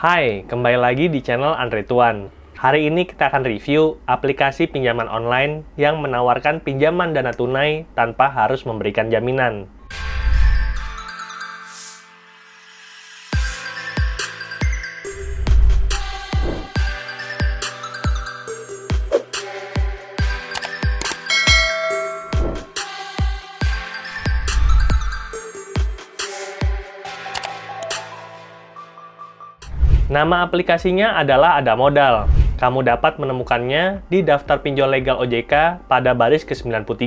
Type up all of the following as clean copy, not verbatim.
Hai, kembali lagi di channel Andre Tuan. Hari ini kita akan review aplikasi pinjaman online yang menawarkan pinjaman dana tunai tanpa harus memberikan jaminan. Nama aplikasinya adalah Ada Modal. Kamu dapat menemukannya di daftar pinjol legal OJK pada baris ke-93.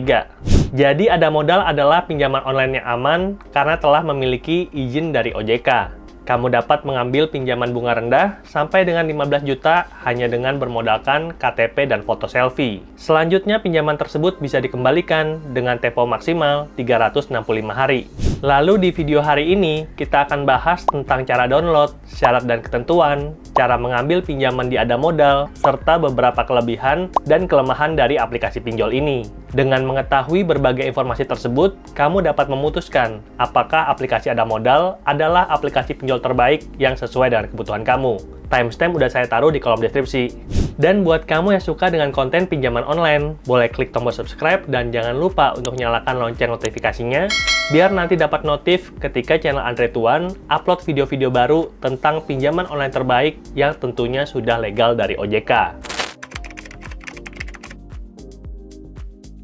Jadi Ada Modal adalah pinjaman online yang aman karena telah memiliki izin dari OJK. Kamu dapat mengambil pinjaman bunga rendah sampai dengan 15 juta hanya dengan bermodalkan KTP dan foto selfie. Selanjutnya pinjaman tersebut bisa dikembalikan dengan tempo maksimal 365 hari. Lalu di video hari ini kita akan bahas tentang cara download, syarat dan ketentuan, cara mengambil pinjaman di Ada Modal, serta beberapa kelebihan dan kelemahan dari aplikasi pinjol ini. Dengan mengetahui berbagai informasi tersebut, kamu dapat memutuskan apakah aplikasi Ada Modal adalah aplikasi pinjol terbaik yang sesuai dengan kebutuhan kamu. Timestamp udah saya taruh di kolom deskripsi. Dan buat kamu yang suka dengan konten pinjaman online, boleh klik tombol subscribe dan jangan lupa untuk nyalakan lonceng notifikasinya, biar nanti dapat notif ketika channel Andre Tuan upload video-video baru tentang pinjaman online terbaik yang tentunya sudah legal dari OJK.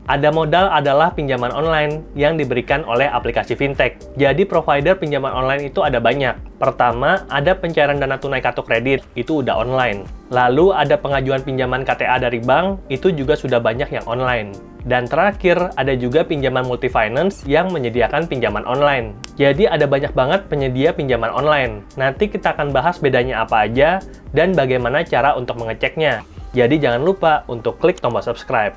Ada Modal adalah pinjaman online yang diberikan oleh aplikasi fintech. Jadi provider pinjaman online itu ada banyak. Pertama, ada pencairan dana tunai kartu kredit, itu udah online. Lalu ada pengajuan pinjaman KTA dari bank, itu juga sudah banyak yang online. Dan terakhir, ada juga pinjaman multi-finance yang menyediakan pinjaman online. Jadi ada banyak banget penyedia pinjaman online. Nanti kita akan bahas bedanya apa aja dan bagaimana cara untuk mengeceknya. Jadi jangan lupa untuk klik tombol subscribe.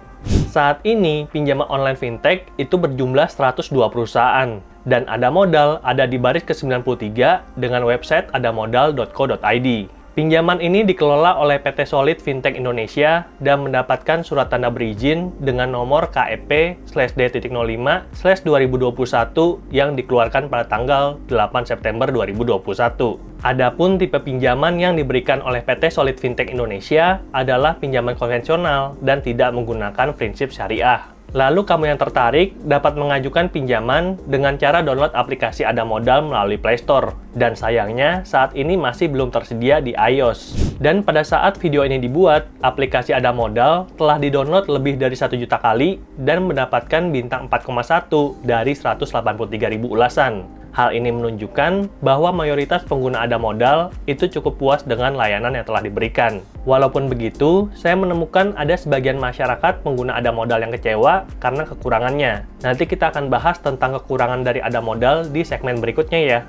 Saat ini, pinjaman online fintech itu berjumlah 102 perusahaan. Dan Ada Modal ada di baris ke-93 dengan website adamodal.co.id. Pinjaman ini dikelola oleh PT Solid Fintech Indonesia dan mendapatkan surat tanda berizin dengan nomor KEP/D05/2021 yang dikeluarkan pada tanggal 8 September 2021. Adapun tipe pinjaman yang diberikan oleh PT Solid Fintech Indonesia adalah pinjaman konvensional dan tidak menggunakan prinsip syariah. Lalu kamu yang tertarik dapat mengajukan pinjaman dengan cara download aplikasi Ada Modal melalui Play Store. Dan sayangnya saat ini masih belum tersedia di iOS. Dan pada saat video ini dibuat, aplikasi Ada Modal telah didownload lebih dari 1 juta kali dan mendapatkan bintang 4,1 dari 183.000 ulasan. Hal ini menunjukkan bahwa mayoritas pengguna Ada Modal itu cukup puas dengan layanan yang telah diberikan. Walaupun begitu, saya menemukan ada sebagian masyarakat pengguna Ada Modal yang kecewa karena kekurangannya. Nanti kita akan bahas tentang kekurangan dari Ada Modal di segmen berikutnya ya.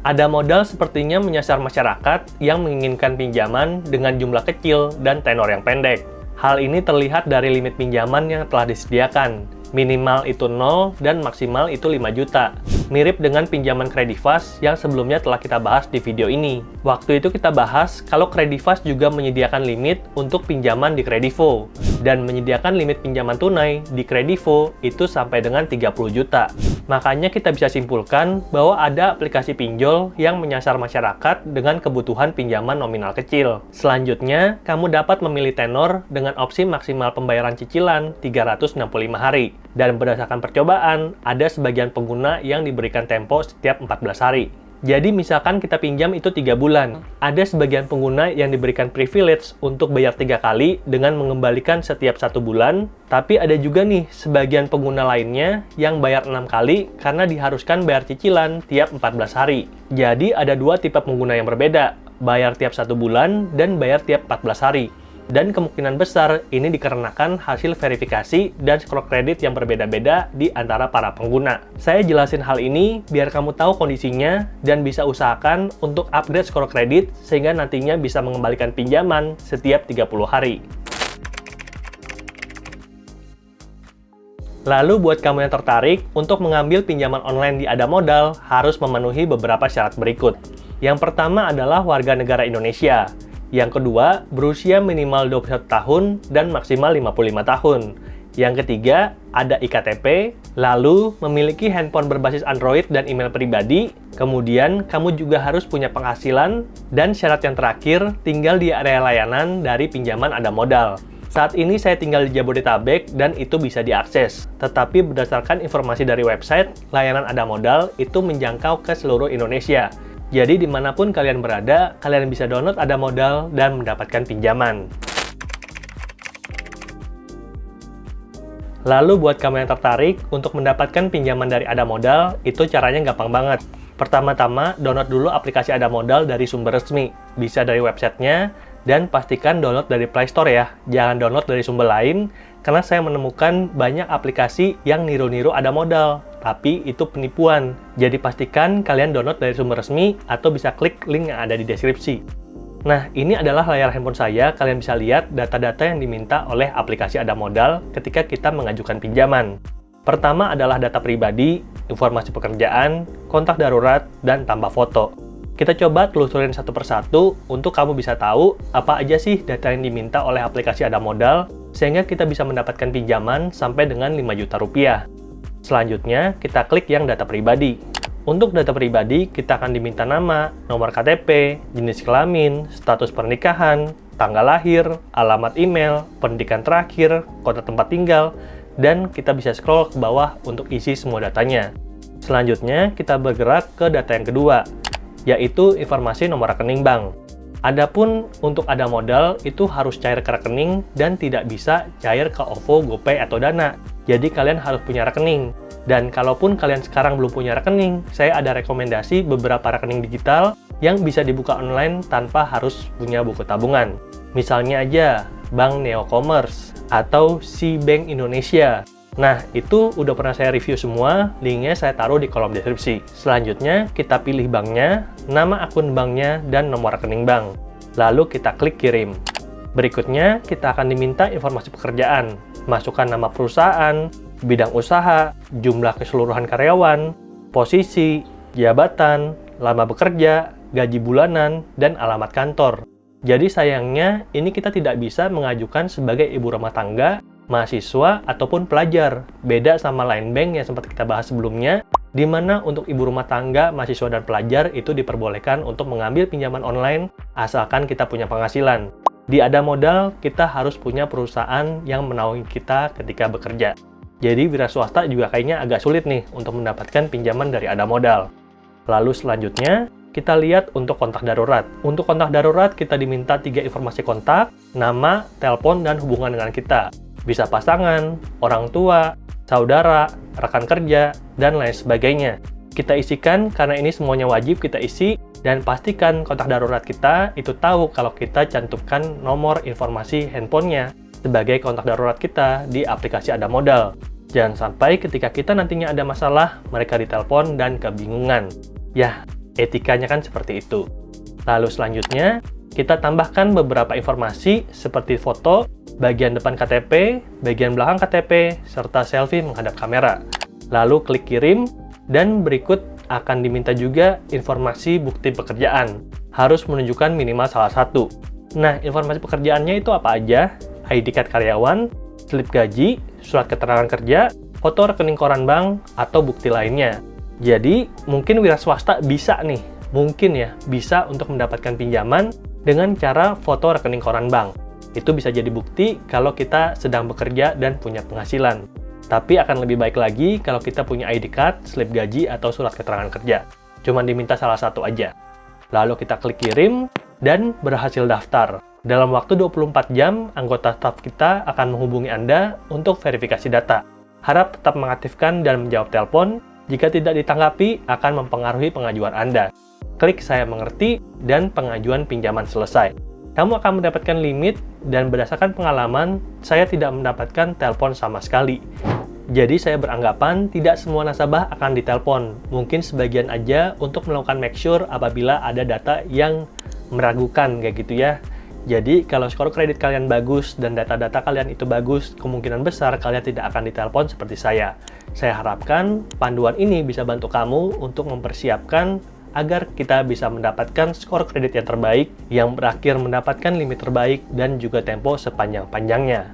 Ada Modal sepertinya menyasar masyarakat yang menginginkan pinjaman dengan jumlah kecil dan tenor yang pendek. Hal ini terlihat dari limit pinjaman yang telah disediakan. Minimal itu 0 dan maksimal itu 5 juta. Mirip dengan pinjaman Kredivas yang sebelumnya telah kita bahas di video ini. Waktu itu kita bahas kalau Kredivas juga menyediakan limit untuk pinjaman di Kredivo. Dan menyediakan limit pinjaman tunai di Kredivo itu sampai dengan 30 juta. Makanya kita bisa simpulkan bahwa ada aplikasi pinjol yang menyasar masyarakat dengan kebutuhan pinjaman nominal kecil. Selanjutnya, kamu dapat memilih tenor dengan opsi maksimal pembayaran cicilan 365 hari. Dan berdasarkan percobaan, ada sebagian pengguna yang diberikan tempo setiap 14 hari. Jadi misalkan kita pinjam itu 3 bulan. Ada sebagian pengguna yang diberikan privilege untuk bayar 3 kali dengan mengembalikan setiap 1 bulan. Tapi ada juga nih sebagian pengguna lainnya yang bayar 6 kali karena diharuskan bayar cicilan tiap 14 hari. Jadi ada 2 tipe pengguna yang berbeda. Bayar tiap 1 bulan dan bayar tiap 14 hari. Dan kemungkinan besar ini dikarenakan hasil verifikasi dan skor kredit yang berbeda-beda di antara para pengguna. Saya jelasin hal ini biar kamu tahu kondisinya dan bisa usahakan untuk upgrade skor kredit sehingga nantinya bisa mengembalikan pinjaman setiap 30 hari. Lalu buat kamu yang tertarik untuk mengambil pinjaman online di Ada Modal harus memenuhi beberapa syarat berikut. Yang pertama adalah warga negara Indonesia. Yang kedua, berusia minimal 21 tahun dan maksimal 55 tahun. Yang ketiga, ada iKTP, lalu memiliki handphone berbasis Android dan email pribadi, kemudian kamu juga harus punya penghasilan, dan syarat yang terakhir, tinggal di area layanan dari pinjaman Ada Modal. Saat ini saya tinggal di Jabodetabek dan itu bisa diakses. Tetapi berdasarkan informasi dari website, layanan Ada Modal itu menjangkau ke seluruh Indonesia. Jadi dimanapun kalian berada, kalian bisa download Ada Modal dan mendapatkan pinjaman. Lalu buat kamu yang tertarik untuk mendapatkan pinjaman dari Ada Modal, itu caranya gampang banget. Pertama-tama, download dulu aplikasi Ada Modal dari sumber resmi. Bisa dari websitenya, dan pastikan download dari Play Store ya. Jangan download dari sumber lain, karena saya menemukan banyak aplikasi yang niru-niru Ada Modal. Tapi itu penipuan. Jadi pastikan kalian download dari sumber resmi, atau bisa klik link yang ada di deskripsi. Nah, ini adalah layar handphone saya. Kalian bisa lihat data-data yang diminta oleh aplikasi Ada Modal ketika kita mengajukan pinjaman. Pertama adalah data pribadi, informasi pekerjaan, kontak darurat, dan tambah foto. Kita coba telusurin satu persatu untuk kamu bisa tahu apa aja sih data yang diminta oleh aplikasi Ada Modal, sehingga kita bisa mendapatkan pinjaman sampai dengan 5 juta rupiah. Selanjutnya, kita klik yang data pribadi. Untuk data pribadi, kita akan diminta nama, nomor KTP, jenis kelamin, status pernikahan, tanggal lahir, alamat email, pendidikan terakhir, kota tempat tinggal, dan kita bisa scroll ke bawah untuk isi semua datanya. Selanjutnya, kita bergerak ke data yang kedua, yaitu informasi nomor rekening bank. Adapun untuk Ada Modal itu harus cair ke rekening dan tidak bisa cair ke OVO, GoPay, atau Dana. Jadi kalian harus punya rekening. Dan kalaupun kalian sekarang belum punya rekening, saya ada rekomendasi beberapa rekening digital yang bisa dibuka online tanpa harus punya buku tabungan. Misalnya aja Bank Neo Commerce atau Bank Indonesia. Nah, itu udah pernah saya review semua, linknya saya taruh di kolom deskripsi. Selanjutnya, kita pilih banknya, nama akun banknya, dan nomor rekening bank. Lalu kita klik kirim. Berikutnya, kita akan diminta informasi pekerjaan, masukkan nama perusahaan, bidang usaha, jumlah keseluruhan karyawan, posisi, jabatan, lama bekerja, gaji bulanan, dan alamat kantor. Jadi sayangnya, ini kita tidak bisa mengajukan sebagai ibu rumah tangga, mahasiswa, ataupun pelajar. Beda sama lain bank yang sempat kita bahas sebelumnya, di mana untuk ibu rumah tangga, mahasiswa, dan pelajar itu diperbolehkan untuk mengambil pinjaman online asalkan kita punya penghasilan. Di Ada Modal, kita harus punya perusahaan yang menaungi kita ketika bekerja. Jadi wira swasta juga kayaknya agak sulit nih untuk mendapatkan pinjaman dari Ada Modal. Lalu selanjutnya, kita lihat untuk kontak darurat. Untuk kontak darurat, kita diminta 3 informasi kontak, nama, telepon, dan hubungan dengan kita. Bisa pasangan, orang tua, saudara, rekan kerja, dan lain sebagainya. Kita isikan karena ini semuanya wajib kita isi, dan pastikan kontak darurat kita itu tahu kalau kita cantumkan nomor informasi handphonenya sebagai kontak darurat kita di aplikasi Ada Modal. Jangan sampai ketika kita nantinya ada masalah, mereka ditelepon dan kebingungan. Ya, etikanya kan seperti itu. Lalu selanjutnya, kita tambahkan beberapa informasi seperti foto, bagian depan KTP, bagian belakang KTP, serta selfie menghadap kamera. Lalu klik kirim, dan berikut akan diminta juga informasi bukti pekerjaan. Harus menunjukkan minimal salah satu. Nah, informasi pekerjaannya itu apa aja? ID card karyawan, slip gaji, surat keterangan kerja, foto rekening koran bank, atau bukti lainnya. Jadi, mungkin wira swasta bisa nih, mungkin ya, bisa untuk mendapatkan pinjaman dengan cara foto rekening koran bank. Itu bisa jadi bukti kalau kita sedang bekerja dan punya penghasilan. Tapi akan lebih baik lagi kalau kita punya ID card, slip gaji, atau surat keterangan kerja. Cuma diminta salah satu aja. Lalu kita klik kirim, dan berhasil daftar. Dalam waktu 24 jam, anggota staf kita akan menghubungi Anda untuk verifikasi data. Harap tetap mengaktifkan dan menjawab telepon. Jika tidak ditanggapi, akan mempengaruhi pengajuan Anda. Klik saya mengerti, dan pengajuan pinjaman selesai. Kamu akan mendapatkan limit, dan berdasarkan pengalaman, saya tidak mendapatkan telepon sama sekali. Jadi saya beranggapan tidak semua nasabah akan ditelepon. Mungkin sebagian aja untuk melakukan make sure apabila ada data yang meragukan kayak gitu ya. Jadi kalau skor kredit kalian bagus dan data-data kalian itu bagus, kemungkinan besar kalian tidak akan ditelepon seperti saya. Saya harapkan panduan ini bisa bantu kamu untuk mempersiapkan agar kita bisa mendapatkan skor kredit yang terbaik, yang berakhir mendapatkan limit terbaik dan juga tempo sepanjang-panjangnya.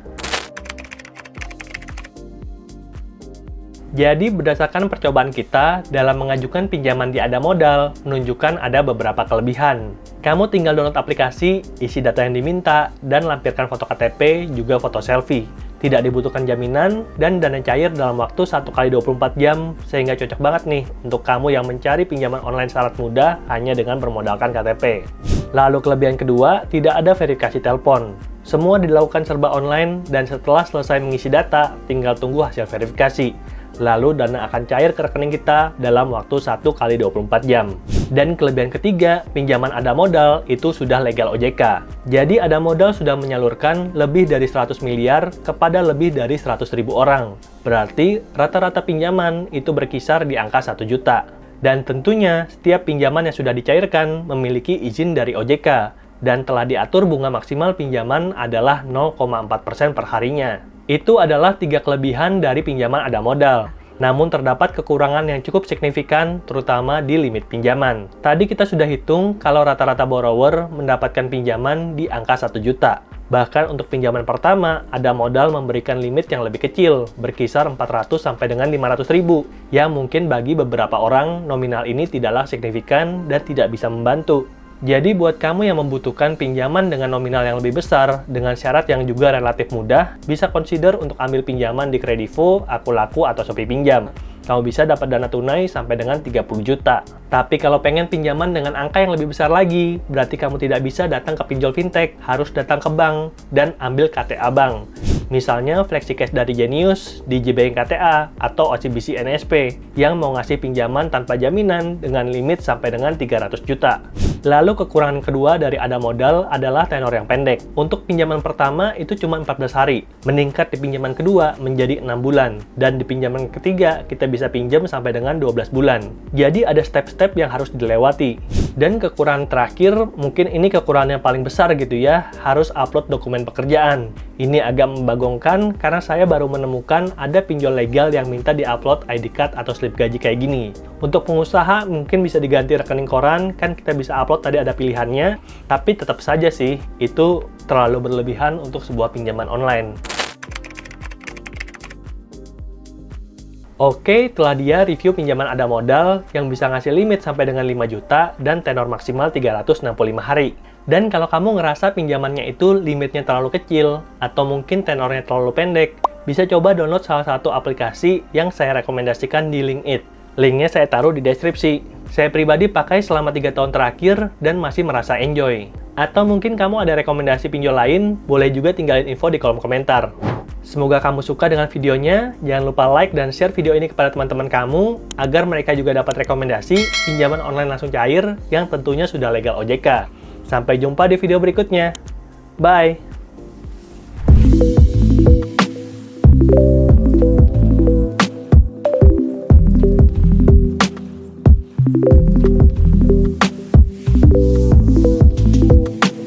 Jadi berdasarkan percobaan kita dalam mengajukan pinjaman di Ada Modal, menunjukkan ada beberapa kelebihan. Kamu tinggal download aplikasi, isi data yang diminta, dan lampirkan foto KTP, juga foto selfie. Tidak dibutuhkan jaminan, dan dana cair dalam waktu 1 kali 24 jam, sehingga cocok banget nih untuk kamu yang mencari pinjaman online syarat mudah hanya dengan bermodalkan KTP. Lalu kelebihan kedua, tidak ada verifikasi telepon. Semua dilakukan serba online, dan setelah selesai mengisi data, tinggal tunggu hasil verifikasi. Lalu dana akan cair ke rekening kita dalam waktu 1 kali 24 jam. Dan kelebihan ketiga, pinjaman Ada Modal itu sudah legal OJK. Jadi Ada Modal sudah menyalurkan lebih dari 100 miliar kepada lebih dari 100.000 orang. Berarti rata-rata pinjaman itu berkisar di angka 1 juta. Dan tentunya setiap pinjaman yang sudah dicairkan memiliki izin dari OJK. Dan telah diatur bunga maksimal pinjaman adalah 0,4% per harinya. Itu adalah 3 kelebihan dari pinjaman Ada Modal. Namun terdapat kekurangan yang cukup signifikan, terutama di limit pinjaman. Tadi kita sudah hitung kalau rata-rata borrower mendapatkan pinjaman di angka 1 juta. Bahkan untuk pinjaman pertama, Ada Modal memberikan limit yang lebih kecil, berkisar 400 sampai dengan 500 ribu, yang mungkin bagi beberapa orang nominal ini tidaklah signifikan dan tidak bisa membantu. Jadi buat kamu yang membutuhkan pinjaman dengan nominal yang lebih besar, dengan syarat yang juga relatif mudah, bisa consider untuk ambil pinjaman di Kredivo, Akulaku, atau Shopee Pinjam. Kamu bisa dapat dana tunai sampai dengan 30 juta. Tapi kalau pengen pinjaman dengan angka yang lebih besar lagi, berarti kamu tidak bisa datang ke pinjol fintech, harus datang ke bank dan ambil KTA bank. Misalnya FlexiCash dari Genius, DigiBank KTA, atau OCBC NSP yang mau ngasih pinjaman tanpa jaminan dengan limit sampai dengan 300 juta. Lalu kekurangan kedua dari Ada Modal adalah tenor yang pendek. Untuk pinjaman pertama itu cuma 14 hari, meningkat di pinjaman kedua menjadi 6 bulan, dan di pinjaman ketiga kita bisa pinjam sampai dengan 12 bulan. Jadi ada step-step yang harus dilewati. Dan kekurangan terakhir, mungkin ini kekurangan yang paling besar gitu ya, harus upload dokumen pekerjaan. Ini agak membagongkan karena saya baru menemukan ada pinjol legal yang minta di-upload ID card atau slip gaji kayak gini. Untuk pengusaha mungkin bisa diganti rekening koran, kan kita bisa upload tadi ada pilihannya, tapi tetap saja sih, itu terlalu berlebihan untuk sebuah pinjaman online. Oke, itulah dia review pinjaman Ada Modal yang bisa ngasih limit sampai dengan 5 juta dan tenor maksimal 365 hari. Dan kalau kamu ngerasa pinjamannya itu limitnya terlalu kecil atau mungkin tenornya terlalu pendek, bisa coba download salah satu aplikasi yang saya rekomendasikan di LinkIt. Linknya saya taruh di deskripsi. Saya pribadi pakai selama 3 tahun terakhir dan masih merasa enjoy. Atau mungkin kamu ada rekomendasi pinjol lain, boleh juga tinggalin info di kolom komentar. Semoga kamu suka dengan videonya, jangan lupa like dan share video ini kepada teman-teman kamu, agar mereka juga dapat rekomendasi pinjaman online langsung cair yang tentunya sudah legal OJK. Sampai jumpa di video berikutnya. Bye!